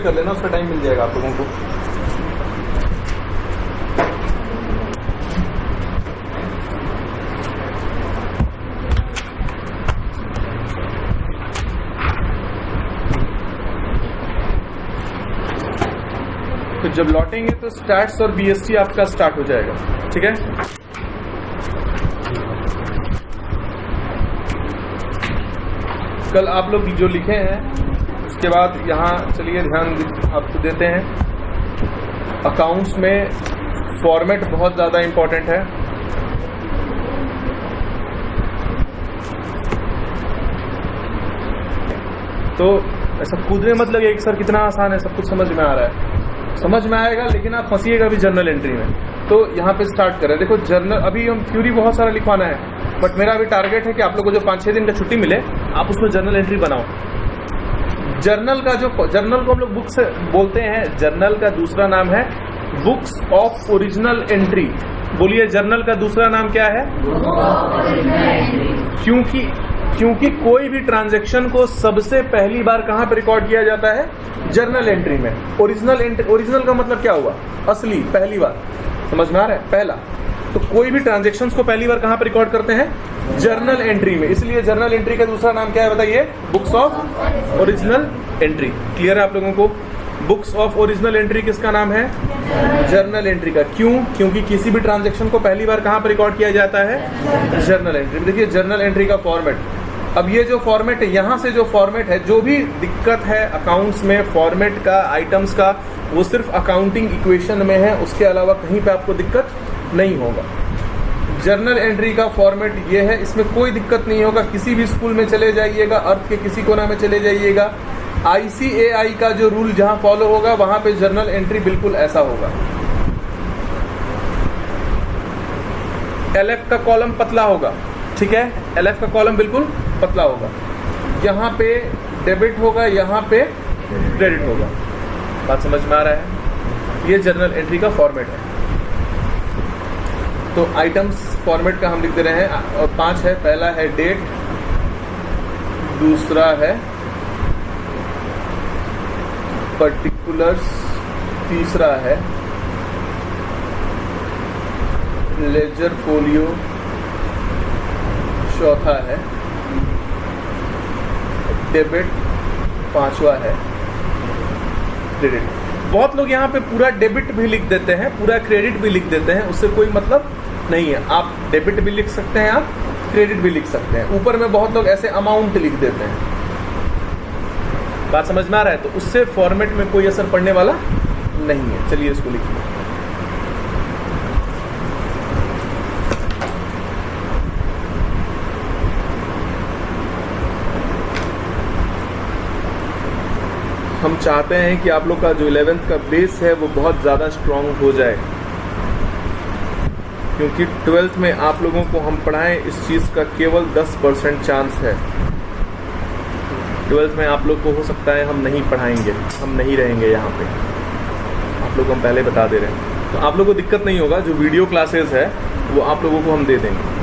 कर लेना, उसका टाइम मिल जाएगा आप लोगों को। तो जब लौटेंगे तो स्टैट्स और बीएसटी आपका स्टार्ट हो जाएगा, ठीक है। कल आप लोग जो लिखे हैं उसके बाद यहाँ चलिए ध्यान आपको देते हैं। अकाउंट्स में फॉर्मेट बहुत ज़्यादा इंपॉर्टेंट है। तो ऐसा कूदने मत लगे कि सर कितना आसान है, सब कुछ समझ में आ रहा है। समझ में आएगा, लेकिन आप फंसिएगा भी जर्नल एंट्री में। तो यहाँ पे स्टार्ट करें। देखो जर्नल, अभी हम थ्योरी बहुत सारा लिखवाना है, बट मेरा अभी टारगेट है कि आप लोगों को जो 5-6 दिन का छुट्टी मिले आप उसमें जर्नल एंट्री बनाओ। जर्नल का जो जर्नल को हम लोग बुक्स बोलते हैं, जर्नल का दूसरा नाम है बुक्स ऑफ ओरिजिनल एंट्री। बोलिए जर्नल का दूसरा नाम क्या है? क्योंकि कोई भी ट्रांजैक्शन को सबसे पहली बार कहां पर रिकॉर्ड किया जाता है? जर्नल एंट्री में। ओरिजिनल का मतलब क्या हुआ? असली, पहली बार। समझ में आ रहा है? पहला। तो कोई भी ट्रांजैक्शंस को पहली बार कहां पर रिकॉर्ड करते हैं? जर्नल एंट्री में। इसलिए जर्नल एंट्री का दूसरा नाम क्या है बताइए? Books of original entry. Clear है आप लोगों को? बुक्स ऑफ ओरिजिनल एंट्री किसका नाम है? जर्नल एंट्री का। क्यों? क्योंकि किसी भी ट्रांजैक्शन को पहली बार कहां पर रिकॉर्ड किया जाता है? Journal entry. देखिए जर्नल एंट्री का फॉर्मेट। अब ये जो फॉर्मेट है, यहाँ से जो फॉर्मेट है, जो भी दिक्कत है अकाउंट्स में फॉर्मेट का, आइटम्स का, वो सिर्फ अकाउंटिंग इक्वेशन में है, उसके अलावा कहीं पे आपको दिक्कत नहीं होगा। जर्नल एंट्री का फॉर्मेट ये है, इसमें कोई दिक्कत नहीं होगा। किसी भी स्कूल में चले जाइएगा, अर्थ के किसी कोना में चले जाइएगा, ICAI का जो रूल जहां फॉलो होगा वहां पे जर्नल एंट्री बिल्कुल ऐसा होगा। LF का कॉलम पतला होगा, ठीक है। LF का कॉलम बिल्कुल पतला होगा। यहाँ पे डेबिट होगा, यहाँ पे क्रेडिट होगा। बात समझ में आ रहा है? ये जर्नल एंट्री का फॉर्मेट है। तो आइटम्स फॉर्मेट का हम लिख दे रहे हैं, और 5 है। पहला है डेट, दूसरा है पर्टिकुलर्स, तीसरा है लेजर फोलियो, चौथा है डेबिट, पांचवा है क्रेडिट। बहुत लोग यहाँ पे पूरा डेबिट भी लिख देते हैं, पूरा क्रेडिट भी लिख देते हैं, उससे कोई मतलब नहीं है। आप डेबिट भी लिख सकते हैं, आप क्रेडिट भी लिख सकते हैं। ऊपर में बहुत लोग ऐसे अमाउंट लिख देते हैं। बात समझ में आ रहा है? तो उससे फॉर्मेट में कोई असर पड़ने वाला नहीं है। चलिए इसको लिखिए। हम चाहते हैं कि आप लोग का जो 11th का बेस है वो बहुत ज़्यादा स्ट्रांग हो जाए, क्योंकि 12th में आप लोगों को हम पढ़ाएं इस चीज़ का केवल 10% चांस है। 12th में आप लोग को हो सकता है हम नहीं पढ़ाएंगे, हम नहीं रहेंगे यहाँ पे, आप लोग को हम पहले बता दे रहे हैं। तो आप लोगों को दिक्कत नहीं होगा, जो वीडियो क्लासेस है वो आप लोगों को हम दे देंगे।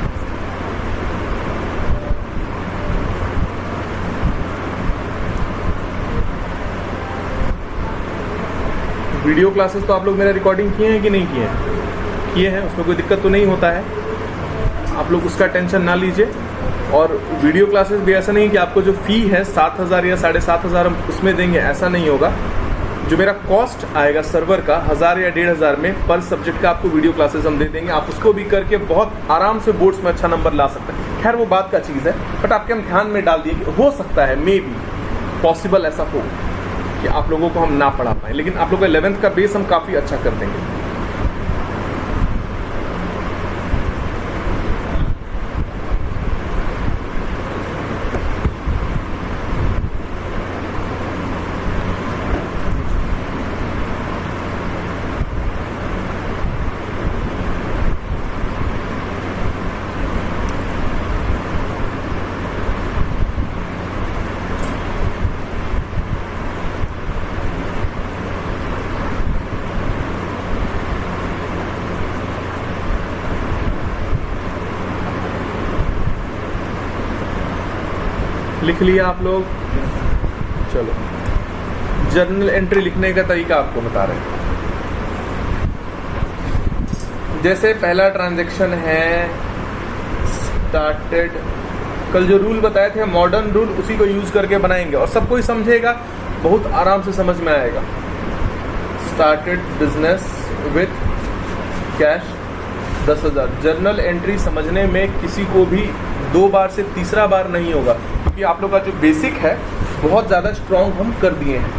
वीडियो क्लासेस तो आप लोग मेरा रिकॉर्डिंग किए हैं कि नहीं किए हैं? किए हैं, उसमें कोई दिक्कत तो नहीं होता है। आप लोग उसका टेंशन ना लीजिए। और वीडियो क्लासेस भी ऐसा नहीं कि आपको जो फ़ी है 7,000 या 7,500 हम उसमें देंगे, ऐसा नहीं होगा। जो मेरा कॉस्ट आएगा सर्वर का 1,000 या 1,500 में पर सब्जेक्ट का आपको वीडियो क्लासेस हम दे देंगे। आप उसको भी करके बहुत आराम से बोर्ड्स में अच्छा नंबर ला सकते हैं। खैर वो बात का चीज़ है, बट आपके हम ध्यान में डाल दिए कि हो सकता है, मे बी पॉसिबल ऐसा हो कि आप लोगों को हम ना पढ़ा पाएँ, लेकिन आप लोगों का 11th का बेस हम काफ़ी अच्छा कर देंगे। लिख लिया आप लोग? चलो, जर्नल एंट्री लिखने का तरीका आपको बता रहे हैं। जैसे पहला ट्रांजैक्शन है स्टार्टेड, कल जो रूल बताए थे मॉडर्न रूल, उसी को यूज करके बनाएंगे और सब कोई समझेगा, बहुत आराम से समझ में आएगा। Started business with cash 10,000। Journal entry समझने में किसी को भी 2 बार से तीसरा बार नहीं होगा, क्योंकि आप लोग का जो बेसिक है बहुत ज़्यादा स्ट्रॉन्ग हम कर दिए हैं।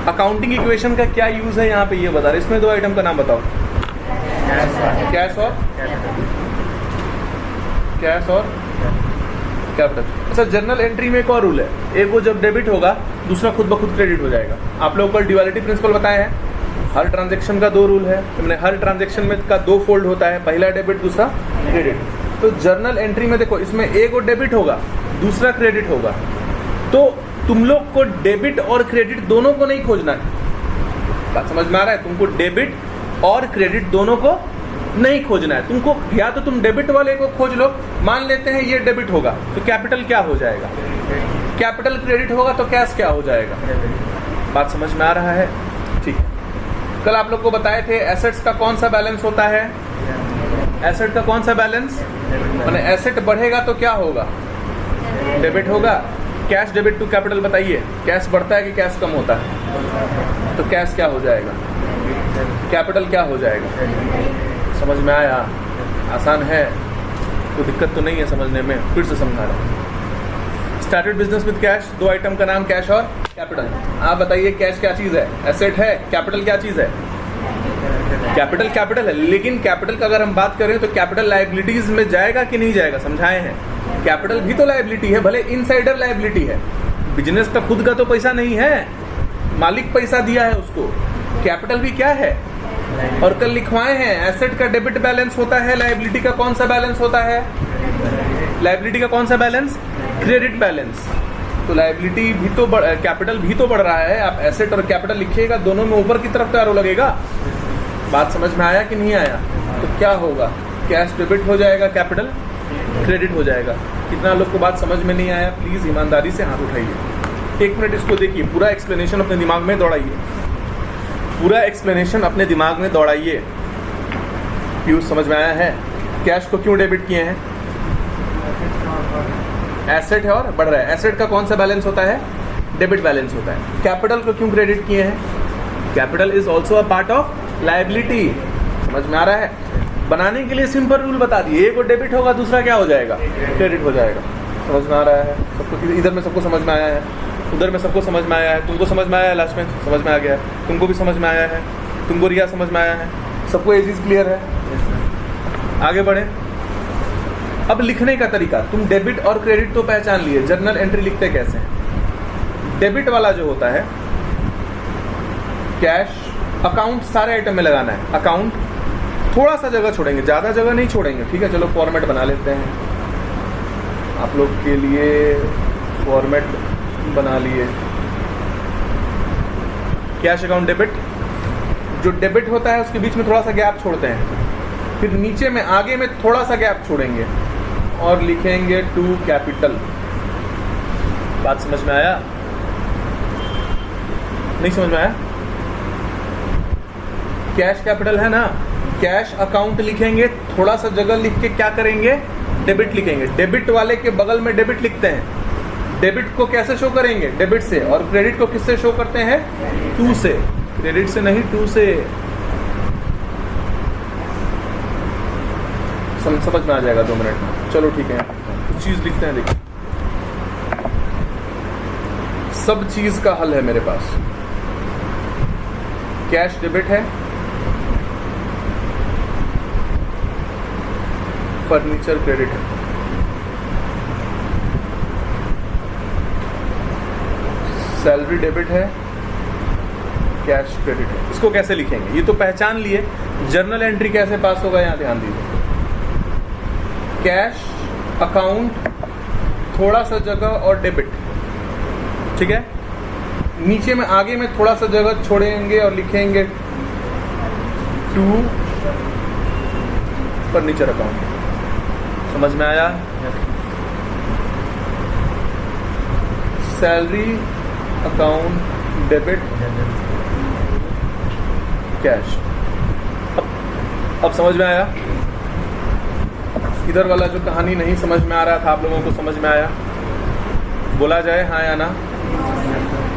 अकाउंटिंग इक्वेशन का क्या यूज़ है यहाँ पे ये बता रहे। इसमें 2 आइटम का नाम बताओ, कैश और कैपिटल। अच्छा, जर्नल एंट्री में एक और रूल है, एक वो जब डेबिट होगा दूसरा खुद ब खुद क्रेडिट हो जाएगा। आप लोगों को ड्यूअलिटी प्रिंसिपल बताए हैं, हर ट्रांजैक्शन का 2 रूल है, मैंने हर ट्रांजैक्शन में का 2 फोल्ड होता है, पहला डेबिट दूसरा क्रेडिट। तो जर्नल एंट्री में देखो, इसमें एक वो डेबिट होगा दूसरा क्रेडिट होगा, तो तुम लोग को डेबिट और क्रेडिट दोनों को नहीं खोजना है। बात समझ में आ रहा है? तुमको डेबिट और क्रेडिट दोनों को नहीं खोजना है। तुमको या तो तुम डेबिट वाले को खोज लो, मान लेते हैं ये डेबिट होगा तो कैपिटल क्या हो जाएगा, कैपिटल क्रेडिट होगा तो कैश क्या हो जाएगा। बात समझ में आ रहा है? ठीक है। कल आप लोग को बताए थे एसेट्स का कौन सा बैलेंस होता है, एसेट का कौन सा बैलेंस, माने एसेट बढ़ेगा तो क्या होगा, डेबिट होगा। कैश डेबिट टू कैपिटल बताइए, कैश बढ़ता है कि कैश कम होता है, तो कैश क्या हो जाएगा, कैपिटल क्या हो जाएगा। समझ में आया? आसान है, कोई दिक्कत तो नहीं है समझने में, फिर से समझा रहा हूँ। Started business with cash, 2 item का नाम कैश और कैपिटल। आप बताइए कैश क्या चीज़ है, एसेट है, कैपिटल क्या चीज़ है, कैपिटल कैपिटल है। लेकिन कैपिटल का अगर हम बात करें तो कैपिटल लायबिलिटीज में जाएगा कि नहीं जाएगा, समझाए हैं। कैपिटल भी तो लायबिलिटी है, भले इनसाइडर लायबिलिटी है, बिजनेस का खुद का तो पैसा नहीं है, मालिक पैसा दिया है उसको। कैपिटल भी क्या है, और कल लिखवाए हैं एसेट का डेबिट बैलेंस होता है, लायबिलिटी का कौन सा बैलेंस होता है, लायबिलिटी का कौन सा बैलेंस, क्रेडिट बैलेंस। तो लायबिलिटी भी तो कैपिटल भी तो बढ़ रहा है, आप एसेट और कैपिटल लिखिएगा दोनों में ऊपर की तरफ तो एरो लगेगा। बात समझ में आया कि नहीं आया? तो क्या होगा, कैश डेबिट हो जाएगा, कैपिटल क्रेडिट हो जाएगा। कितना लोग को बात समझ में नहीं आया, प्लीज़ ईमानदारी से हाथ उठाइए। 1 मिनट इसको देखिए, पूरा एक्सप्लेनेशन अपने दिमाग में दौड़ाइए, पूरा एक्सप्लेनेशन अपने दिमाग में दौड़ाइए। पीयूष समझ में आया है? कैश को क्यों डेबिट किए हैं, एसेट है और बढ़ रहा है, एसेट का कौन सा बैलेंस होता है, डेबिट बैलेंस होता है। कैपिटल को क्यों क्रेडिट किए हैं, capital is also a part of liability. समझ में आ रहा है? बनाने के लिए सिंपल रूल बता दिए, एक को डेबिट होगा दूसरा क्या हो जाएगा, क्रेडिट हो जाएगा। समझ में आ रहा है सबको? इधर में सबको समझ में आया है, उधर में सबको समझ में आया है, तुमको समझ में आया है, लास्ट में समझ में आ गया है, तुमको भी समझ में आया है, तुमको रिया समझ में आया है, सबको ये चीज़ क्लियर है। आगे बढ़े। अब लिखने का तरीका, तुम डेबिट और क्रेडिट तो पहचान लिए, जर्नल एंट्री लिखते कैसे हैं। डेबिट वाला जो होता है कैश, अकाउंट सारे आइटम में लगाना है, अकाउंट थोड़ा सा जगह छोड़ेंगे, ज़्यादा जगह नहीं छोड़ेंगे, ठीक है। चलो फॉर्मेट बना लेते हैं, आप लोग के लिए फॉर्मेट बना लिए। कैश अकाउंट डेबिट, जो डेबिट होता है उसके बीच में थोड़ा सा गैप छोड़ते हैं, फिर नीचे में आगे में थोड़ा सा गैप छोड़ेंगे और लिखेंगे टू कैपिटल। बात समझ में आया? नहीं समझ में आया? कैश कैपिटल है ना, कैश अकाउंट लिखेंगे, थोड़ा सा जगह लिख के क्या करेंगे, डेबिट लिखेंगे। डेबिट वाले के बगल में डेबिट लिखते हैं। डेबिट को कैसे शो करेंगे, डेबिट से, और क्रेडिट को किससे शो करते हैं, टू से, क्रेडिट से नहीं टू से। समझ में आ जाएगा 2 मिनट में। चलो ठीक है, कुछ चीज लिखते हैं, देखिए सब चीज का हल है मेरे पास। कैश डेबिट है, फर्नीचर क्रेडिट है, सैलरी डेबिट है, कैश क्रेडिट है। इसको कैसे लिखेंगे ये तो पहचान लिए, जर्नल एंट्री कैसे पास होगा यहाँ ध्यान दीजिए। कैश अकाउंट, थोड़ा सा जगह और डेबिट, ठीक है। नीचे में आगे में थोड़ा सा जगह छोड़ेंगे और लिखेंगे टू फर्नीचर अकाउंट। समझ में आया? Salary account debit, cash. अब समझ में आया? इधर वाला जो कहानी नहीं समझ में आ रहा था, आप लोगों को समझ में आया? बोला जाए हाँ या ना?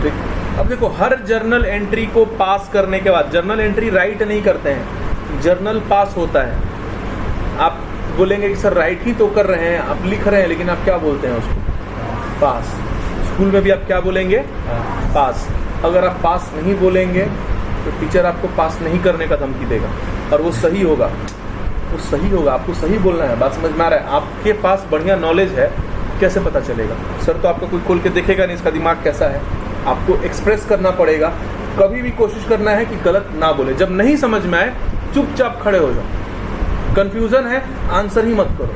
ठीक। अब देखो, हर जर्नल एंट्री को पास करने के बाद, जर्नल एंट्री राइट नहीं करते हैं, जर्नल पास होता है। आप बोलेंगे कि सर राइट ही तो कर रहे हैं, आप लिख रहे हैं, लेकिन आप क्या बोलते हैं उसको? पास। स्कूल में भी आप क्या बोलेंगे? पास। अगर आप पास नहीं बोलेंगे तो टीचर आपको पास नहीं करने का धमकी देगा, और वो सही होगा, वो सही होगा, आपको सही बोलना है। बात समझ में आ रहा है? आपके पास बढ़िया नॉलेज है, कैसे पता चलेगा? सर तो आपको कोई खोल के देखेगा नहीं इसका दिमाग कैसा है, आपको एक्सप्रेस करना पड़ेगा। कभी भी कोशिश करना है कि गलत ना बोले। जब नहीं समझ में आए चुपचाप खड़े हो जाओ। कंफ्यूजन है, आंसर ही मत करो,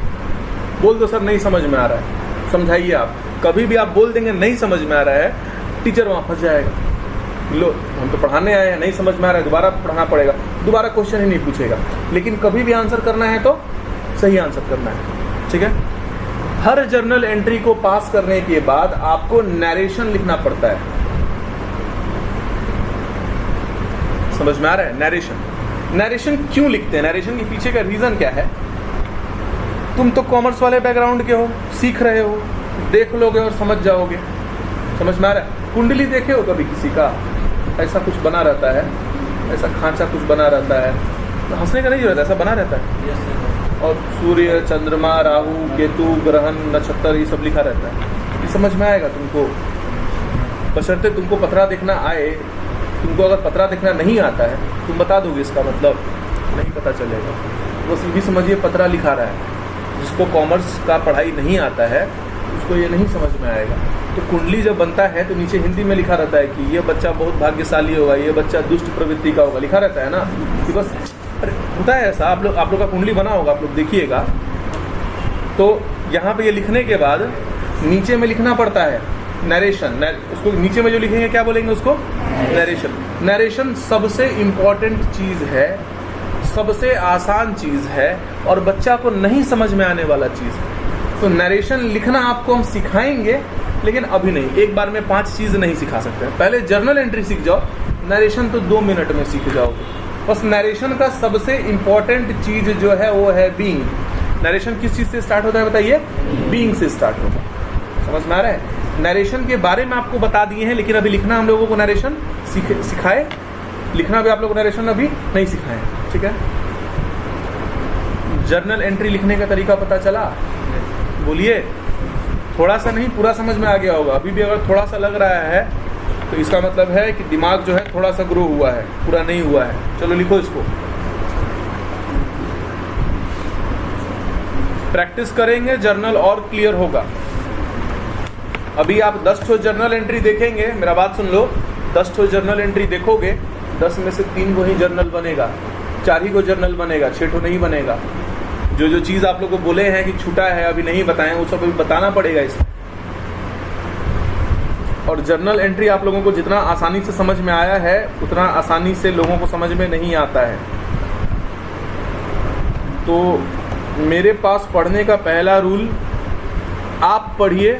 बोल दो सर नहीं समझ में आ रहा है, समझाइए आप। कभी भी आप बोल देंगे नहीं समझ में आ रहा है, टीचर वहाँ फंस जाएगा। लो हम तो पढ़ाने आए हैं, नहीं समझ में आ रहा है, दोबारा पढ़ाना पड़ेगा, दोबारा क्वेश्चन ही नहीं पूछेगा। लेकिन कभी भी आंसर करना है तो सही आंसर करना है, ठीक है? हर जर्नल एंट्री को पास करने के बाद आपको नरेशन लिखना पड़ता है। समझ में आ रहा है? नरेशन। नरेशन क्यों लिखते हैं? नरेशन के पीछे का रीजन क्या है? तुम तो कॉमर्स वाले बैकग्राउंड के हो, सीख रहे हो, देख लोगे और समझ जाओगे। समझ में आ रहा है? कुंडली देखे हो कभी किसी का? ऐसा कुछ बना रहता है, ऐसा खांचा कुछ बना रहता है, तो हंसने का नहीं रहता, ऐसा बना रहता है। और सूर्य, चंद्रमा, राहु, केतु, ग्रहण, नक्षत्र, ये सब लिखा रहता है। ये समझ में आएगा तुमको, बशर्ते तुमको पतरा देखना आए। तुमको अगर पतरा देखना नहीं आता है, तुम बता दोगे इसका मतलब? नहीं पता चलेगा। बस ये भी समझिए पतरा लिखा रहा है। जिसको कॉमर्स का पढ़ाई नहीं आता है उसको ये नहीं समझ में आएगा। तो कुंडली जब बनता है तो नीचे हिंदी में लिखा रहता है कि ये बच्चा बहुत भाग्यशाली होगा, ये बच्चा दुष्ट प्रवृत्ति का होगा, लिखा रहता है ना। कि बस अरे होता है ऐसा। आप लोग का कुंडली बना होगा, आप लोग देखिएगा तो यहाँ पे ये लिखने के बाद नीचे में लिखना पड़ता है नरेशन। उसको नीचे में जो लिखेंगे क्या बोलेंगे उसको? नरेशन। नरेशन सबसे इम्पोर्टेंट चीज़ है, सबसे आसान चीज़ है, और बच्चा को नहीं समझ में आने वाला चीज़ है। तो नरेशन लिखना आपको हम सिखाएंगे, लेकिन अभी नहीं। एक बार में 5 चीज़ नहीं सिखा सकते। पहले जर्नल एंट्री सीख जाओ, नरेशन तो 2 मिनट में सीख जाओगे। बस नरेशन का सबसे इम्पोर्टेंट चीज़ जो है वो है बीइंग। नरेशन किस चीज़ से स्टार्ट होता है बताइए? बीइंग से स्टार्ट होता है। समझ में आ रहा है? नरेशन के बारे में आपको बता दिए हैं, लेकिन अभी लिखना हम लोगों को नरेशन सिखाए। लिखना भी आप लोग नरेशन अभी नहीं सिखाए, ठीक है? जर्नल एंट्री लिखने का तरीका पता चला? बोलिए। थोड़ा सा नहीं, पूरा समझ में आ गया होगा। अभी भी अगर थोड़ा सा लग रहा है तो इसका मतलब है कि दिमाग जो है थोड़ा सा ग्रो हुआ है, पूरा नहीं हुआ है। चलो लिखो इसको। प्रैक्टिस करेंगे, जर्नल और क्लियर होगा। अभी आप 10 ठो जर्नल एंट्री देखेंगे, मेरा बात सुन लो। 10 ठो जर्नल एंट्री देखोगे, 10 में से 3 को ही जर्नल बनेगा, 4 ही को जर्नल बनेगा, 6 ठो नहीं बनेगा। जो चीज़ आप लोग को बोले हैं कि छूटा है अभी नहीं बताएं, वो सब अभी बताना पड़ेगा इसमें। और जर्नल एंट्री आप लोगों को जितना आसानी से समझ में आया है, उतना आसानी से लोगों को समझ में नहीं आता है। तो मेरे पास पढ़ने का पहला रूल, आप पढ़िए,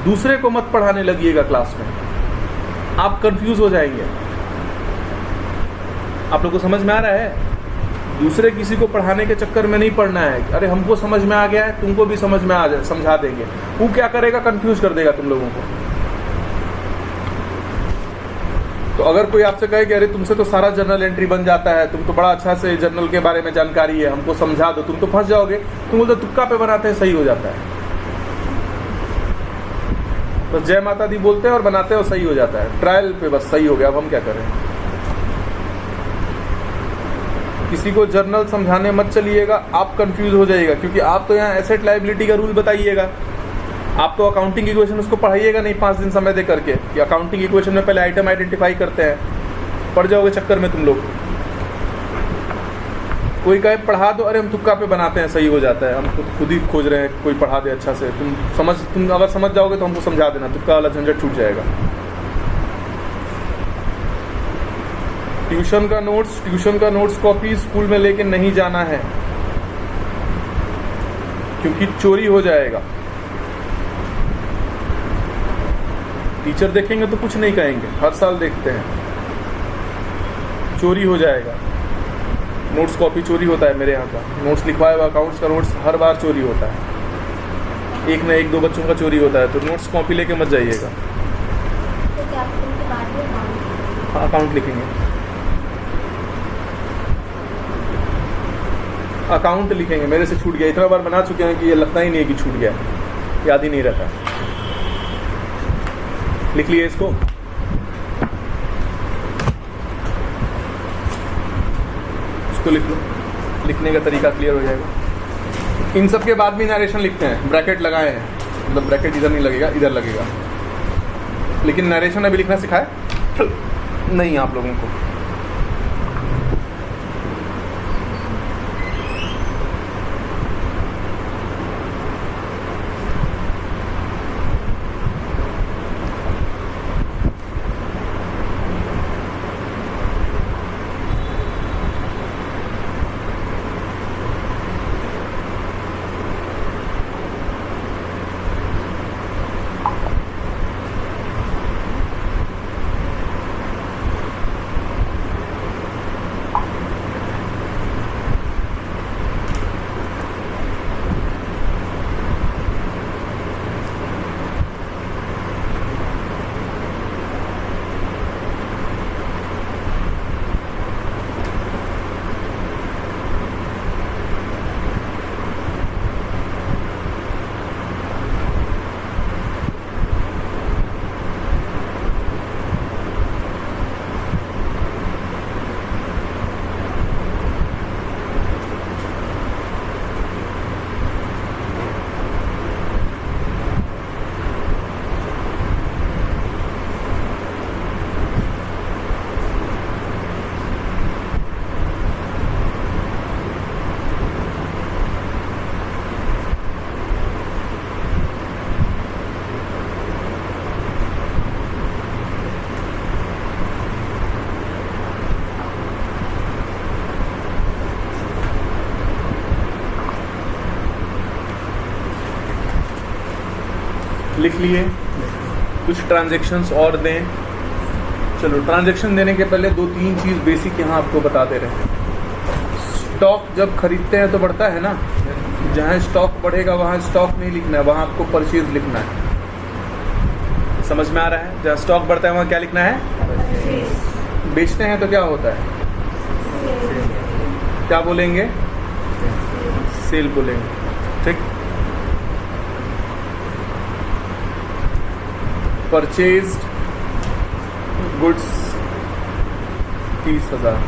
दूसरे को मत पढ़ाने लगिएगा क्लास में, आप कंफ्यूज हो जाएंगे। आप लोग को समझ में आ रहा है? दूसरे किसी को पढ़ाने के चक्कर में नहीं पढ़ना है। अरे हमको समझ में आ गया है, तुमको भी समझ में आ जाए, समझा देंगे। वो क्या करेगा? कंफ्यूज कर देगा तुम लोगों को। तो अगर कोई आपसे कहे कि अरे तुमसे तो सारा जर्नल एंट्री बन जाता है, तुम तो बड़ा अच्छा से जर्नल के बारे में जानकारी है, हमको समझा दो, तुम तो फंस जाओगे। तुम बोलते तुक्का पे बनाते हैं, सही हो जाता है। बस जय माता दी बोलते हैं और बनाते हैं और सही हो जाता है। ट्रायल पे बस सही हो गया। अब हम क्या करें? किसी को जर्नल समझाने मत चलिएगा, आप कंफ्यूज हो जाइएगा। क्योंकि आप तो यहाँ एसेट लायबिलिटी का रूल बताइएगा, आप तो अकाउंटिंग इक्वेशन उसको पढ़ाइएगा नहीं 5 दिन समय दे करके कि अकाउंटिंग इक्वेशन में पहले आइटम आइडेंटिफाई करते हैं। पढ़ जाओगे चक्कर में तुम लोग। कोई कहे पढ़ा दो, अरे हम तुक्का पे बनाते हैं, सही हो जाता है, हम खुद ही खोज रहे हैं कोई पढ़ा दे अच्छा से। तुम अगर समझ जाओगे तो हमको समझा देना, तुक्का वाला झंझट छूट जाएगा। ट्यूशन का नोट्स कॉपी स्कूल में लेके नहीं जाना है, क्योंकि चोरी हो जाएगा। टीचर देखेंगे तो कुछ नहीं कहेंगे, हर साल देखते हैं। चोरी हो जाएगा, नोट्स कॉपी चोरी होता है मेरे यहाँ का, नोट्स लिखवाया हुआ अकाउंट्स का नोट्स हर बार चोरी होता है, एक ना एक दो बच्चों का चोरी होता है, तो नोट्स कॉपी लेके मत जाइएगा। हाँ, अकाउंट लिखेंगे, अकाउंट लिखेंगे। मेरे से छूट गया, इतना बार बना चुके हैं कि ये लगता ही नहीं है कि छूट गया, याद ही नहीं रहता। लिख लिए इसको। इसको लिख लो, लिखने का तरीका क्लियर हो जाएगा। इन सब के बाद भी नरेशन लिखते हैं, ब्रैकेट लगाए हैं, मतलब ब्रैकेट इधर नहीं लगेगा, इधर लगेगा। लेकिन नरेशन अभी लिखना सिखाए नहीं आप लोगों को। लिख लिए। कुछ ट्रांजैक्शंस और दें। चलो, ट्रांजैक्शन देने के पहले दो तीन चीज़ बेसिक यहाँ आपको बता दे रहे हैं। स्टॉक जब खरीदते हैं तो बढ़ता है ना, जहाँ स्टॉक बढ़ेगा वहाँ स्टॉक नहीं लिखना है, वहाँ आपको परचेज लिखना है। समझ में आ रहा है? जहाँ स्टॉक बढ़ता है वहाँ क्या लिखना है? बेचते हैं तो क्या होता है? क्या बोलेंगे? सेल बोलेंगे। ठीक। Purchased goods 30,000।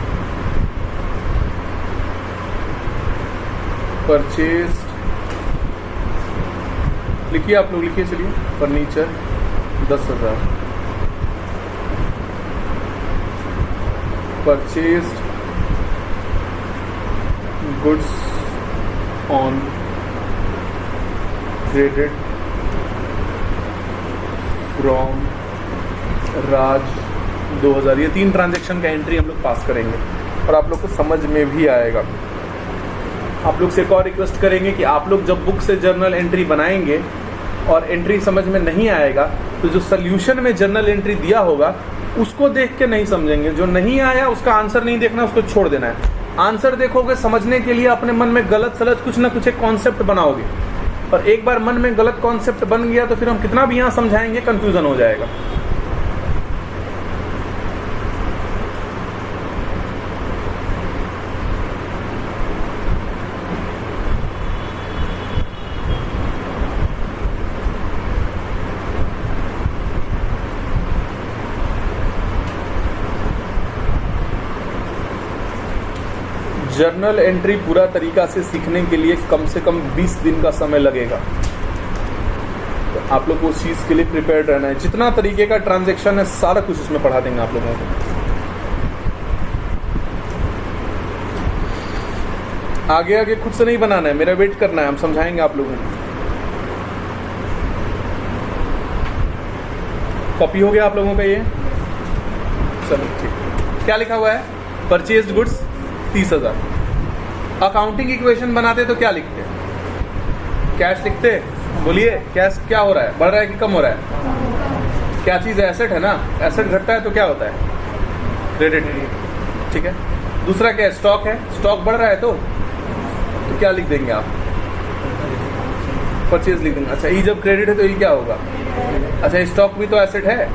परचेज्ड लिखिए, आप लोग लिखिए, चलिए। Furniture 10,000। Purchased goods on credit from Raj 2000। ये 3 ट्रांजैक्शन का एंट्री हम लोग पास करेंगे और आप लोग को समझ में भी आएगा। आप लोग से एक और रिक्वेस्ट करेंगे कि आप लोग जब बुक से जर्नल एंट्री बनाएंगे और एंट्री समझ में नहीं आएगा तो जो सोल्यूशन में जर्नल एंट्री दिया होगा उसको देख के नहीं समझेंगे। जो नहीं आया उसका आंसर नहीं देखना, उसको छोड़ देना है। आंसर देखोगे समझने के लिए अपने मन में गलत सलत कुछ ना कुछ एक कॉन्सेप्ट बनाओगे, और एक बार मन में गलत कॉन्सेप्ट बन गया तो फिर हम कितना भी यहाँ समझाएंगे कंफ्यूजन हो जाएगा। जर्नल एंट्री पूरा तरीका से सीखने के लिए कम से कम 20 दिन का समय लगेगा, तो आप लोग को उस चीज़ के लिए प्रिपेयर्ड रहना है। जितना तरीके का ट्रांजैक्शन है सारा कुछ इसमें पढ़ा देंगे आप लोगों को। आगे आगे खुद से नहीं बनाना है, मेरा वेट करना है, हम समझाएंगे आप लोगों को। कॉपी हो गया आप लोगों का ये? चलो ठीक। क्या लिखा हुआ है? Purchased goods 30,000। अकाउंटिंग इक्वेशन बनाते तो क्या लिखते? कैश लिखते? बोलिए, कैश क्या हो रहा है? बढ़ रहा है कि कम हो रहा है? क्या चीज़ है? एसेट है ना। एसेट घटता है तो क्या होता है? क्रेडिट। ठीक है। दूसरा क्या है? स्टॉक है। स्टॉक बढ़ रहा है तो क्या लिख देंगे आप? परचेज लिख देंगे। अच्छा, ये जब क्रेडिट है तो ये क्या होगा? अच्छा, स्टॉक भी तो एसेट है।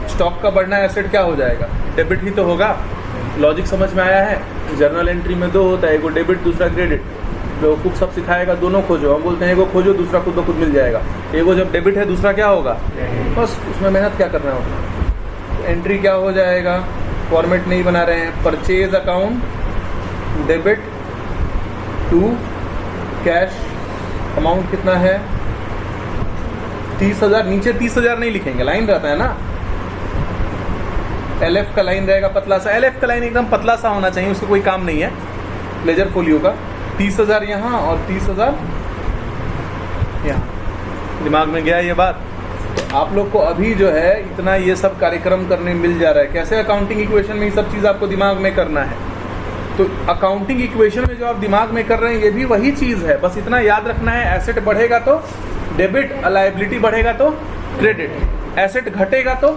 स्टॉक का बढ़ना एसेट क्या हो जाएगा? डेबिट ही तो होगा। लॉजिक समझ में आया है? जर्नल एंट्री में दो होता है, एक डेबिट दूसरा क्रेडिट। बेवकूफ़ सब सिखाएगा दोनों खोजो, हम बोलते हैं एगो खोजो दूसरा खुद ब खुद मिल जाएगा। एगो जब डेबिट है दूसरा क्या होगा? बस उसमें मेहनत क्या करना होगा। एंट्री क्या हो जाएगा? फॉर्मेट नहीं बना रहे हैं। Purchase account debit to cash amount कितना है? 30,000। नीचे 30,000 नहीं लिखेंगे, लाइन रहता है ना। LF का लाइन रहेगा पतला सा। LF का लाइन एकदम पतला सा होना चाहिए, उसका कोई काम नहीं है लेजर फोलियो का। 30,000 यहाँ और 30,000 यहाँ। दिमाग में गया ये बात? तो आप लोग को अभी जो है इतना ये सब कार्यक्रम करने मिल जा रहा है। कैसे? अकाउंटिंग इक्वेशन में ये सब चीज़ आपको दिमाग में करना है। तो अकाउंटिंग इक्वेशन में जो आप दिमाग में कर रहे हैं ये भी वही चीज़ है, बस इतना याद रखना है। एसेट बढ़ेगा तो डेबिट, लायबिलिटी बढ़ेगा तो क्रेडिट। एसेट घटेगा तो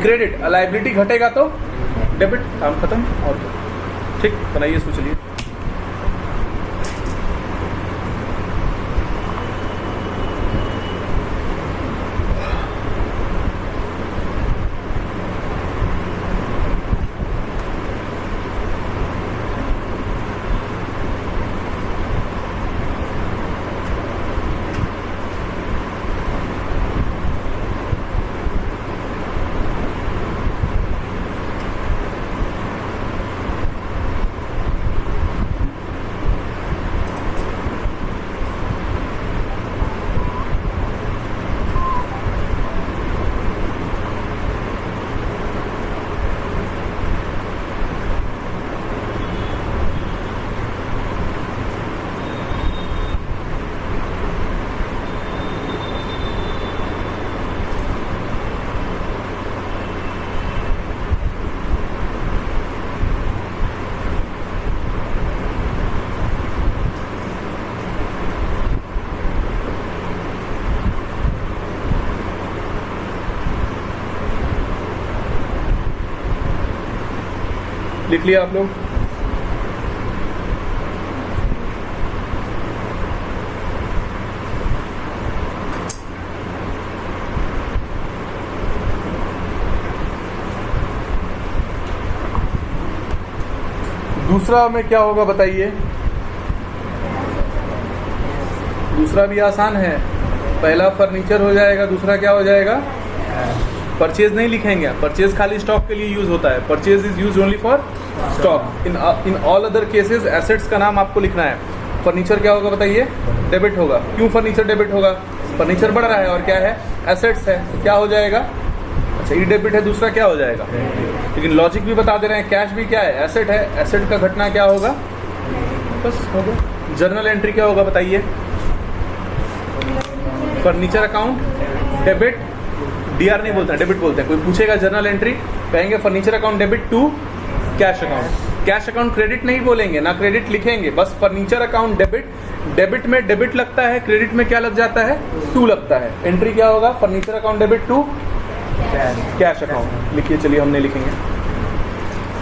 क्रेडिट, लायबिलिटी घटेगा तो डेबिट। काम खत्म। और क्या? ठीक, बनाइए इसको, चलिए। लिख लिया आप लोग? दूसरा में क्या होगा बताइए? दूसरा भी आसान है। पहला फर्नीचर हो जाएगा, दूसरा क्या हो जाएगा? परचेज नहीं लिखेंगे। परचेज खाली स्टॉक के लिए यूज होता है। Purchase is use only for stock. In all other cases assets का नाम आपको लिखना है। फर्नीचर क्या होगा बताइए? डेबिट होगा। क्यों फर्नीचर डेबिट होगा? फर्नीचर बढ़ रहा है और क्या है? एसेट्स है, तो क्या हो जाएगा? अच्छा, ये डेबिट है, दूसरा क्या हो जाएगा? लेकिन लॉजिक भी बता दे रहे हैं, कैश भी क्या है? एसेट है। एसेट का घटना क्या होगा? बस हो गया। जर्नल एंट्री क्या होगा बताइए? फर्नीचर अकाउंट डेबिट, DR नहीं बोलते हैं, डेबिट बोलते हैं। कोई पूछेगा जर्नल एंट्री, कहेंगे furniture account debit to cash account. Cash account credit नहीं बोलेंगे ना, क्रेडिट लिखेंगे, बस फर्नीचर अकाउंट डेबिट। डेबिट में डेबिट लगता है, क्रेडिट में क्या लग जाता है? टू लगता है। एंट्री क्या होगा? Furniture account debit to cash account. लिखिए, चलिए हमने लिखेंगे।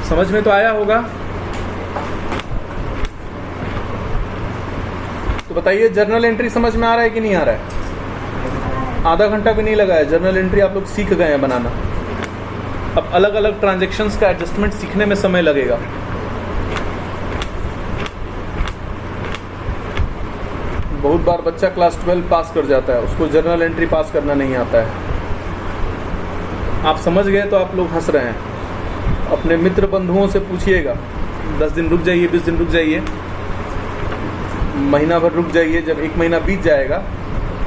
समझ में तो आया होगा? तो बताइए जर्नल एंट्री समझ में आ रहा है कि नहीं आ रहा है? आधा घंटा भी नहीं लगा है, जर्नल एंट्री आप लोग सीख गए हैं बनाना। अब अलग अलग ट्रांजैक्शंस का एडजस्टमेंट सीखने में समय लगेगा। बहुत बार बच्चा क्लास 12 पास कर जाता है, उसको जर्नल एंट्री पास करना नहीं आता है। आप समझ गए तो आप लोग हंस रहे हैं। अपने मित्र बंधुओं से पूछिएगा, 10 दिन रुक जाइए, 20 दिन रुक जाइए, महीना भर रुक जाइए। जब 1 महीना बीत जाएगा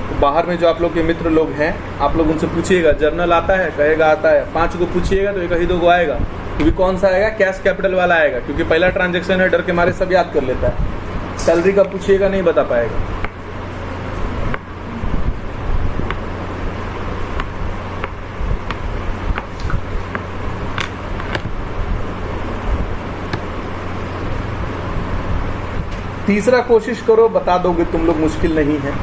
तो बाहर में जो आप लोग के मित्र लोग हैं, आप लोग उनसे पूछिएगा जर्नल आता है? कहेगा आता है। 5 को पूछिएगा तो 1 ही 2 को आएगा। क्योंकि कौन सा आएगा? कैश कैपिटल वाला आएगा, क्योंकि पहला ट्रांजेक्शन है, डर के मारे सब याद कर लेता है। सैलरी का पूछिएगा, नहीं बता पाएगा। तीसरा कोशिश करो, बता दोगे तुम लोग, मुश्किल नहीं है।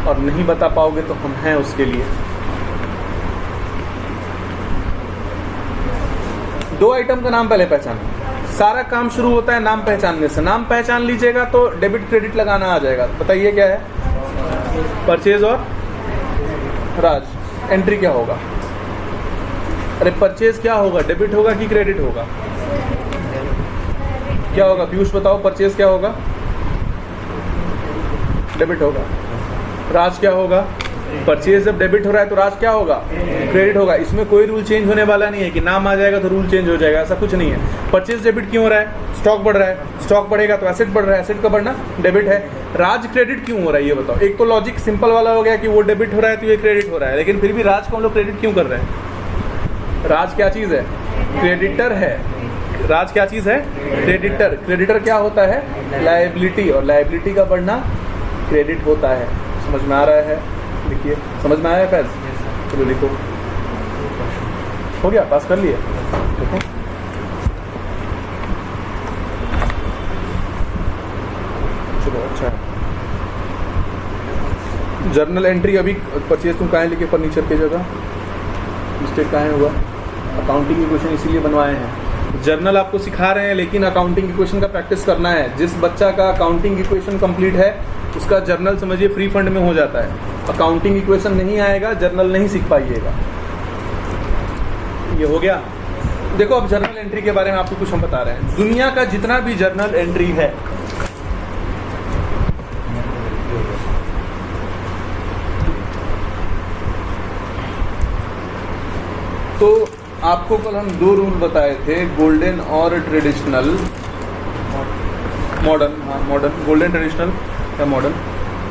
और नहीं बता पाओगे तो हम हैं उसके लिए। दो आइटम का नाम पहले पहचाना। सारा काम शुरू होता है नाम पहचानने से। नाम पहचान लीजिएगा तो डेबिट क्रेडिट लगाना आ जाएगा। बताइए क्या है? परचेज और राज। एंट्री क्या होगा? अरे परचेज क्या होगा? डेबिट होगा कि क्रेडिट होगा? क्या होगा पीयूष बताओ? परचेज क्या होगा? डेबिट होगा। राज क्या होगा? परचेज जब डेबिट हो रहा है तो राज क्या होगा? क्रेडिट होगा। इसमें कोई रूल चेंज होने वाला नहीं है कि नाम आ जाएगा तो रूल चेंज हो जाएगा, ऐसा कुछ नहीं है। परचेज डेबिट क्यों हो रहा है? स्टॉक बढ़ रहा है, स्टॉक बढ़ेगा तो एसेट बढ़ रहा है, एसेट का बढ़ना डेबिट है। राज क्रेडिट क्यों हो रहा है ये बताओ? एक तो लॉजिक सिंपल वाला हो गया कि वो डेबिट हो रहा है तो ये क्रेडिट हो रहा है, लेकिन फिर भी राज को हम लोग क्रेडिट क्यों कर रहे हैं? राज क्या चीज़ है? क्रेडिटर है। राज क्या चीज़ है? क्रेडिटर। क्रेडिटर क्या होता है? लायबिलिटी, और लायबिलिटी का बढ़ना क्रेडिट होता है। समझ में आ रहा है? लिखिए। समझ में आया फैज? चलो लिखो। हो गया? पास कर लिए? देखो चलो अच्छा है। जर्नल एंट्री अभी परचेज तुम कहाँ लिखे? फर्नीचर की जगह मिस्टेक कहाँ हुआ? अकाउंटिंग के क्वेश्चन इसीलिए बनवाए हैं। जर्नल आपको सिखा रहे हैं लेकिन अकाउंटिंग के क्वेश्चन का प्रैक्टिस करना है। जिस बच्चा का अकाउंटिंग इक्वेशन कंप्लीट है उसका जर्नल समझिए फ्री फंड में हो जाता है। अकाउंटिंग इक्वेशन नहीं आएगा, जर्नल नहीं सीख पाइएगा। ये हो गया। देखो अब जर्नल एंट्री के बारे में आपको कुछ हम बता रहे हैं। दुनिया का जितना भी जर्नल एंट्री है तो आपको कल हम दो रूल बताए थे, गोल्डन और ट्रेडिशनल, मॉडर्न। हाँ मॉडर्न, गोल्डन ट्रेडिशनल या मॉडर्न।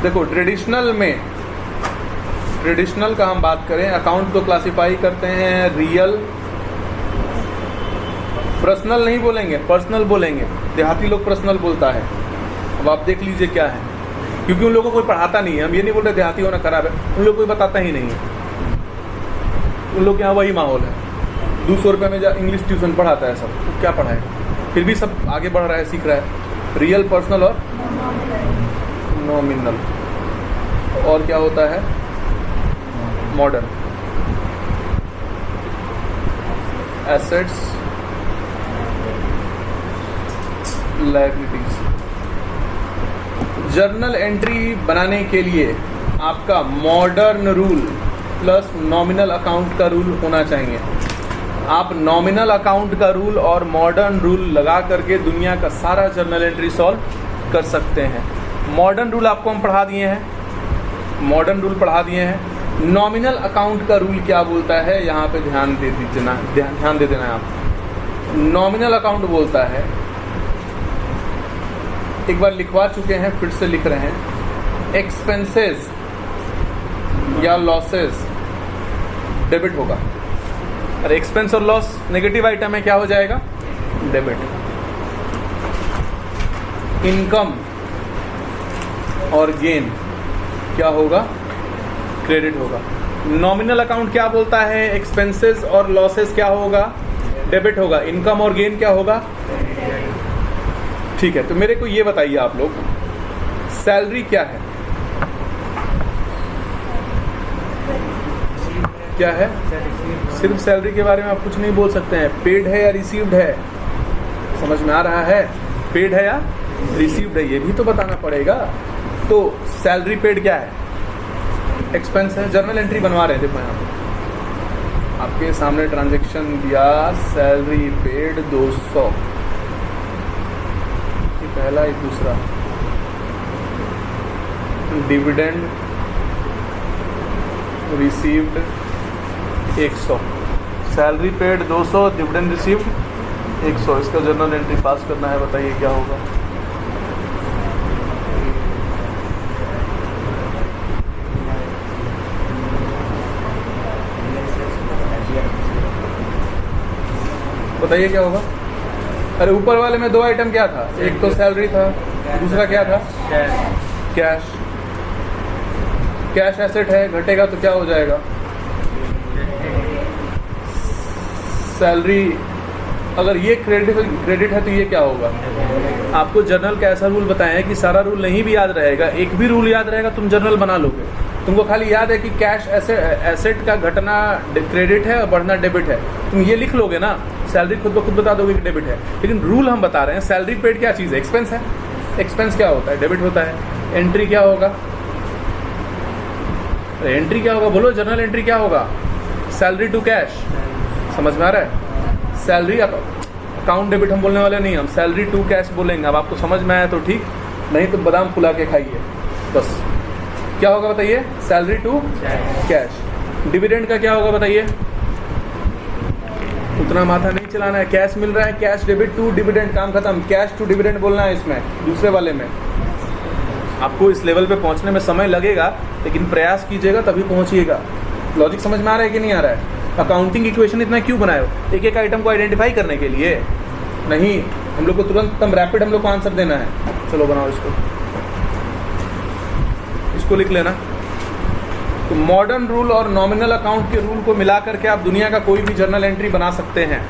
देखो ट्रेडिशनल का हम बात करें, अकाउंट को क्लासिफाई करते हैं रियल, पर्सनल नहीं बोलेंगे, पर्सनल बोलेंगे। देहाती लोग पर्सनल बोलता है। अब आप देख लीजिए क्या है, क्योंकि उन लोगों को कोई पढ़ाता नहीं है। हम ये नहीं बोल रहे देहाती होना खराब है, उन लोग कोई बताता ही नहीं है। उन लोग के यहाँ वही माहौल है। 200 रुपये में इंग्लिश ट्यूशन पढ़ाता है सब, तो क्या पढ़ाए? फिर भी सब आगे बढ़ रहा है, सीख रहा है। रियल, पर्सनल और नॉमिनल। और क्या होता है? Modern. Assets, liabilities. Journal entry बनाने के लिए आपका modern rule plus nominal account का रूल होना चाहिए। आप नॉमिनल अकाउंट का रूल और मॉडर्न रूल लगा करके दुनिया का सारा जर्नल एंट्री सॉल्व कर सकते हैं। मॉडर्न रूल आपको हम पढ़ा दिए हैं, मॉडर्न रूल पढ़ा दिए हैं। नॉमिनल अकाउंट का रूल क्या बोलता है यहाँ पे ध्यान दे दीजिए, ध्यान दे देना है आप। नॉमिनल अकाउंट बोलता है, एक बार लिखवा चुके हैं फिर से लिख रहे हैं, एक्सपेंसेस या लॉसेस डेबिट होगा। अरे एक्सपेंस और लॉस नेगेटिव आइटम है, क्या हो जाएगा? डेबिट। इनकम और गेन क्या होगा? क्रेडिट होगा। नॉमिनल अकाउंट क्या बोलता है? एक्सपेंसेस और लॉसेस क्या होगा? डेबिट होगा। इनकम और गेन क्या होगा? ठीक है, तो मेरे को ये बताइए आप लोग, सैलरी क्या है? क्या है? सिर्फ सैलरी के बारे में आप कुछ नहीं बोल सकते हैं। पेड है या रिसीव्ड है? समझ में आ रहा है? पेड है या रिसीव्ड है, ये भी तो बताना पड़ेगा। तो सैलरी पेड क्या है? एक्सपेंस है। जर्नल एंट्री बनवा रहे थे, देखो यहाँ पे आपके सामने ट्रांजैक्शन दिया, सैलरी पेड 200, ये पहला, एक दूसरा। Dividend received 100, salary paid 200, dividend received 100। इसका जर्नल एंट्री पास करना है, बताइए क्या होगा? बताइए क्या होगा? अरे ऊपर वाले में दो आइटम क्या था? एक तो सैलरी था, दूसरा क्या था? कैश। कैश एसेट है, घटेगा तो क्या हो जाएगा? सैलरी। अगर ये क्रेडिट है तो ये क्या होगा? आपको जर्नल का ऐसा रूल बताएं कि सारा रूल नहीं भी याद रहेगा, एक भी रूल याद रहेगा तुम जर्नल बना लोगे। तुमको खाली याद है कि कैश एसेट का घटना क्रेडिट है और बढ़ना डेबिट है, तुम ये लिख लोगे ना, सैलरी खुद ब खुद बता दोगे कि डेबिट है। लेकिन रूल हम बता रहे हैं, सैलरी पेड क्या चीज़ है? एक्सपेंस है। एक्सपेंस क्या होता है? डेबिट होता है। एंट्री क्या होगा? एंट्री क्या होगा बोलो? जर्नल एंट्री क्या होगा? Salary to cash. समझ में आ रहा है? सैलरी अकाउंट डेबिट हम बोलने वाले नहीं, हम सैलरी टू कैश बोलेंगे। अब आपको समझ में आया तो ठीक, नहीं तो बादाम फुला के खाइए बस। क्या होगा बताइए? Salary to cash. डिविडेंड का क्या होगा बताइए? उतना माथा नहीं चलाना है, कैश मिल रहा है, कैश डेबिट टू डिविडेंड, काम खत्म। कैश टू डिविडेंड बोलना है इसमें, दूसरे वाले में। आपको इस लेवल पे पहुंचने में समय लगेगा, लेकिन प्रयास कीजिएगा तभी पहुंचिएगा। लॉजिक समझ में आ रहा है कि नहीं आ रहा है? अकाउंटिंग इक्वेशन इतना क्यों बनाए हो? एक एक आइटम को आइडेंटिफाई करने के लिए नहीं, हम लोग को तुरंत एकदम रैपिड हम लोग को आंसर देना है। चलो बनाओ इसको लिख लेना। तो मॉडर्न रूल और नॉमिनल अकाउंट के रूल को मिला करके आप दुनिया का कोई भी जर्नल एंट्री बना सकते हैं।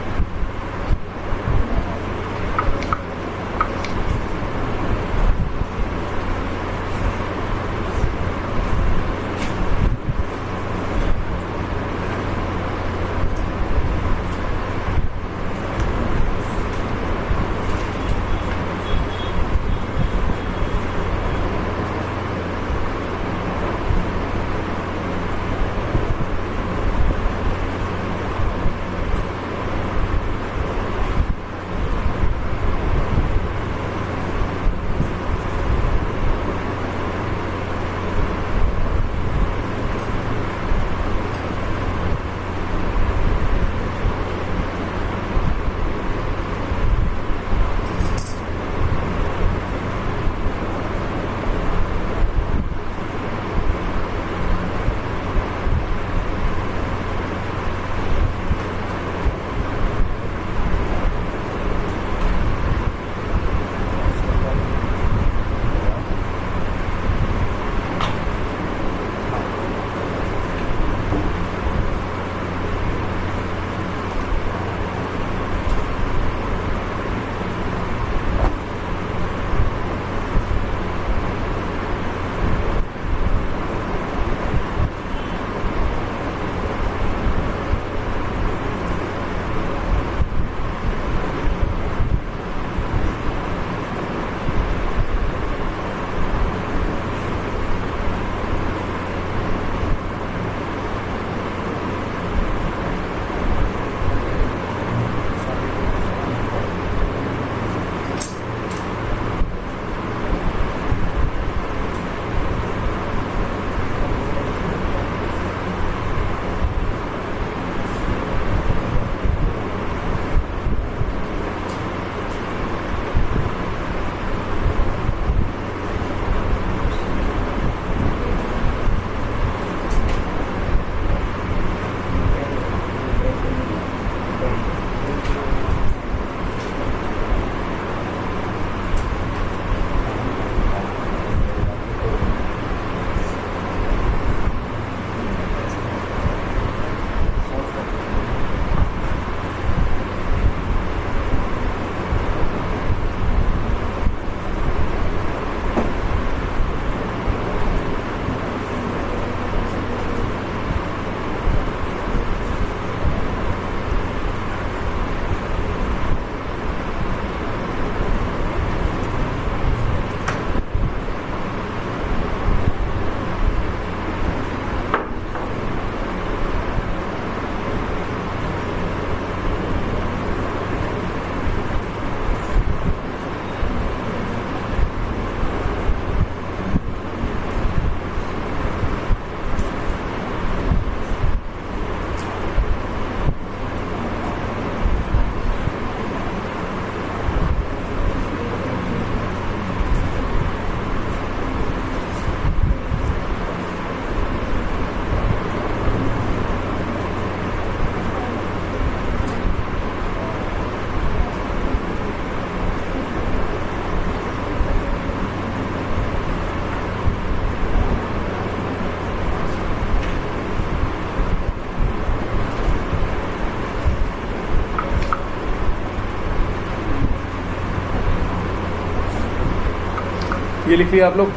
ये लिख लिया आप लोग?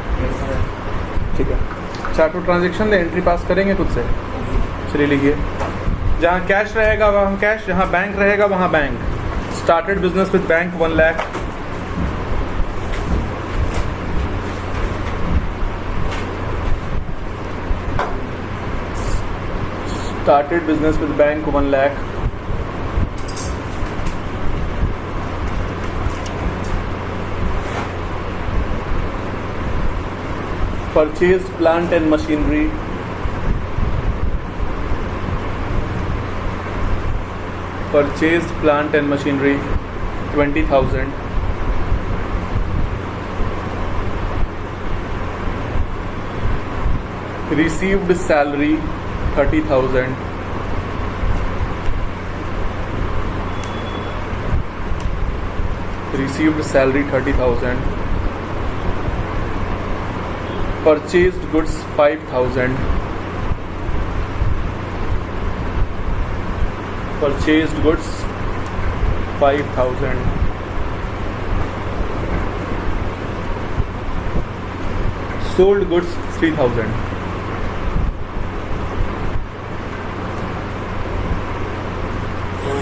ठीक है, चार्ट ट्रांजेक्शन दे, एंट्री पास करेंगे खुद से। चलिए लिखिए, जहाँ कैश रहेगा वहाँ कैश, जहाँ बैंक रहेगा वहाँ bank. Started business with bank 1 lakh. Started business with bank 1 lakh. Purchased plant and machinery. Purchased plant and machinery 20,000. Received salary 30,000. Received salary 30,000. Purchased goods 5,000. Purchased goods 5,000. Sold goods 3,000.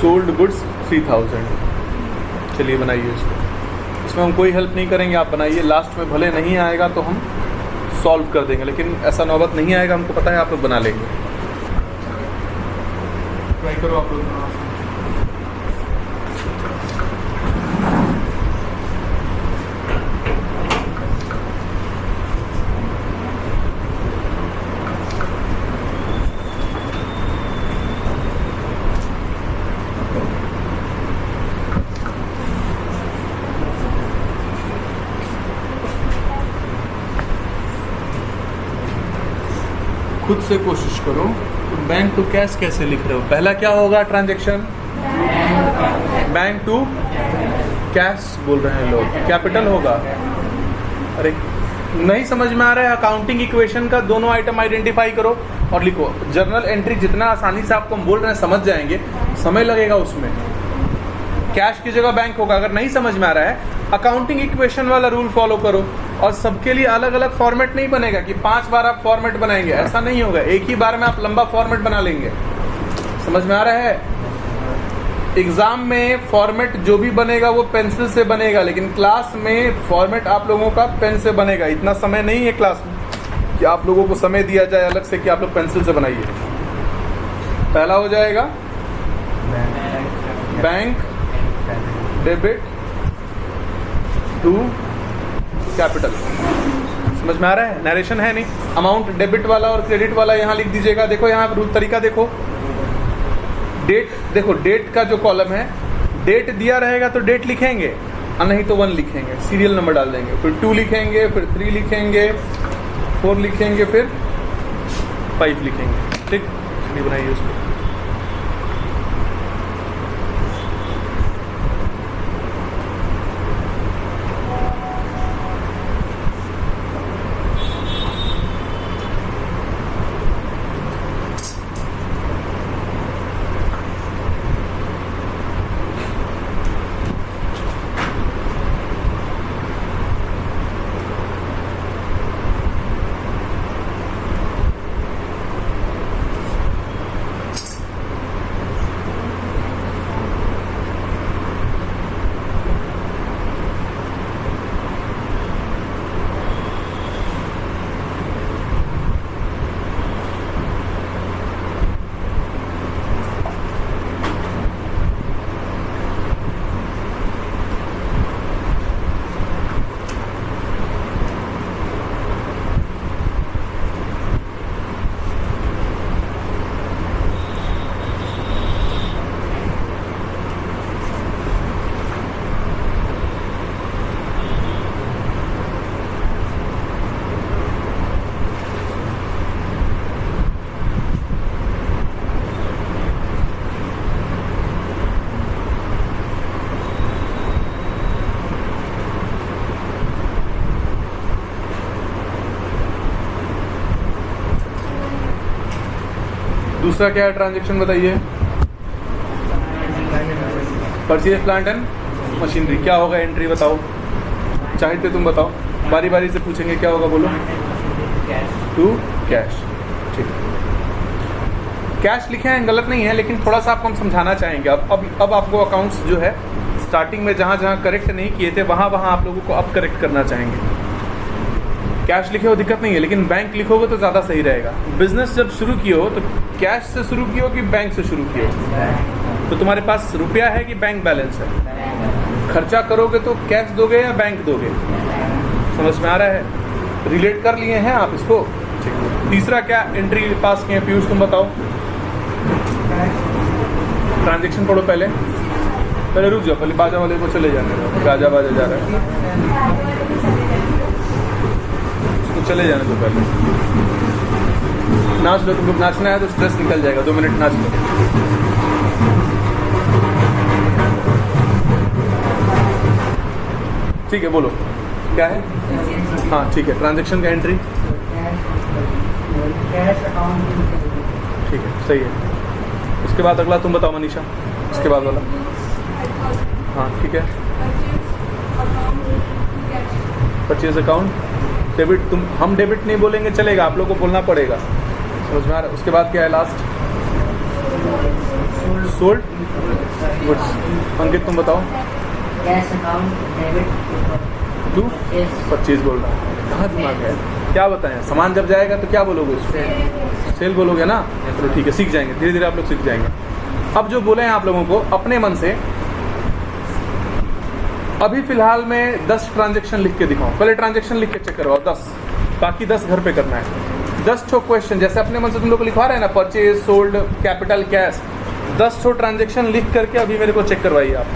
Sold goods 3000। चलिए बनाइए इसको, इसमें हम कोई help नहीं करेंगे, आप बनाइए। लास्ट में भले नहीं आएगा तो हम सॉल्व कर देंगे, लेकिन ऐसा नौबत नहीं आएगा, हमको पता है आप लोग बना लेंगे। ट्राई करो आप लोग। खुद से कोशिश करो। तो बैंक टू कैश कैसे लिख रहे हो? पहला क्या होगा ट्रांजैक्शन? बैंक टू कैश बोल रहे हैं लोग, कैपिटल होगा। अरे नहीं समझ में आ रहा है? अकाउंटिंग इक्वेशन का दोनों आइटम आइडेंटिफाई करो और लिखो। जर्नल एंट्री जितना आसानी से आपको हम बोल रहे हैं समझ जाएंगे, समय लगेगा उसमें। कैश की जगह बैंक होगा। अगर नहीं समझ में आ रहा है, अकाउंटिंग इक्वेशन वाला रूल फॉलो करो। और सबके लिए अलग अलग फॉर्मेट नहीं बनेगा कि 5 बार आप फॉर्मेट बनाएंगे, ऐसा नहीं होगा। एक ही बार में आप लंबा फॉर्मेट बना लेंगे। समझ में आ रहा है? एग्जाम में फॉर्मेट जो भी बनेगा वो पेंसिल से बनेगा, लेकिन क्लास में फॉर्मेट आप लोगों का पेन से बनेगा। इतना समय नहीं है क्लास में कि आप लोगों को समय दिया जाए अलग से कि आप लोग पेंसिल से बनाइए। पहला हो जाएगा बैंक डेबिट टू कैपिटल। समझ में आ रहा है? नरेशन है नहीं। अमाउंट डेबिट वाला और क्रेडिट वाला यहाँ लिख दीजिएगा। देखो यहाँ रूल तरीका देखो। डेट देखो, डेट का जो कॉलम है, डेट दिया रहेगा तो डेट लिखेंगे, और नहीं तो 1 लिखेंगे, सीरियल नंबर डाल देंगे। फिर 2 लिखेंगे, फिर 3 लिखेंगे, 4 लिखेंगे, फिर 5 लिखेंगे। ठीक, नहीं बनाइए उसको। दूसरा क्या है ट्रांजैक्शन बताइए? Purchase plant and machinery. क्या होगा एंट्री बताओ, चाहते तुम बताओ, बारी बारी से पूछेंगे क्या होगा, बोलो। To cash. ठीक है, कैश लिखे हैं गलत नहीं है, लेकिन थोड़ा सा आपको हम समझाना चाहेंगे। अब आपको अकाउंट्स जो है स्टार्टिंग में जहाँ जहाँ करेक्ट नहीं किए थे वहाँ आप लोगों को अब करेक्ट करना चाहेंगे। कैश लिखे हो दिक्कत नहीं है, लेकिन बैंक लिखोगे तो ज़्यादा सही रहेगा। बिजनेस जब शुरू किए हो तो कैश से शुरू किए हो कि बैंक से शुरू किए हो? तो तुम्हारे पास रुपया है कि बैंक बैलेंस है? खर्चा करोगे तो कैश दोगे या बैंक दोगे? समझ में आ रहा है? रिलेट कर लिए हैं आप इसको? ठीक। तीसरा क्या एंट्री पास किए? पीयूष तुम बताओ। ट्रांजेक्शन पढ़ो पहले रुक जाओ, पहले बाजा वाले को चले जाने दो। बाजा जा रहा है, उसको चले जाने दो। पहले नाच लो, तुमको नाचना है तो स्ट्रेस निकल जाएगा। 2 मिनट नाच लो। ठीक है, बोलो क्या है? हाँ ठीक है, ट्रांजैक्शन का एंट्री ठीक है, सही है। उसके बाद अगला तुम बताओ मनीषा, उसके बाद वाला। हाँ ठीक है, परचेज अकाउंट डेबिट। हम डेबिट नहीं बोलेंगे चलेगा, आप लोग को बोलना पड़ेगा। समझ में आ रहा है? उसके बाद क्या है लास्ट? Sold goods. अंकित तुम बताओ। Cash account debit to purchase बोल रहा है, कहाँ दिमाग है? क्या बताएं? सामान जब जाएगा तो क्या बोलोगे? सेल बोलोगे ना? चलो ठीक है, सीख जाएंगे, धीरे धीरे आप लोग सीख जाएंगे। अब जो बोले हैं आप लोगों को अपने मन से, अभी फिलहाल में 10 ट्रांजैक्शन लिख के दिखाओ। पहले ट्रांजैक्शन लिख के चेक करवाओ 10, बाकी 10 घर पे करना है। 10 ठो क्वेश्चन जैसे अपने मन से तुम लोग को लिखवा रहे हैं ना, परचेज, सोल्ड, कैपिटल, कैश। 10 ठो ट्रांजैक्शन लिख करके अभी मेरे को चेक करवाइए आप।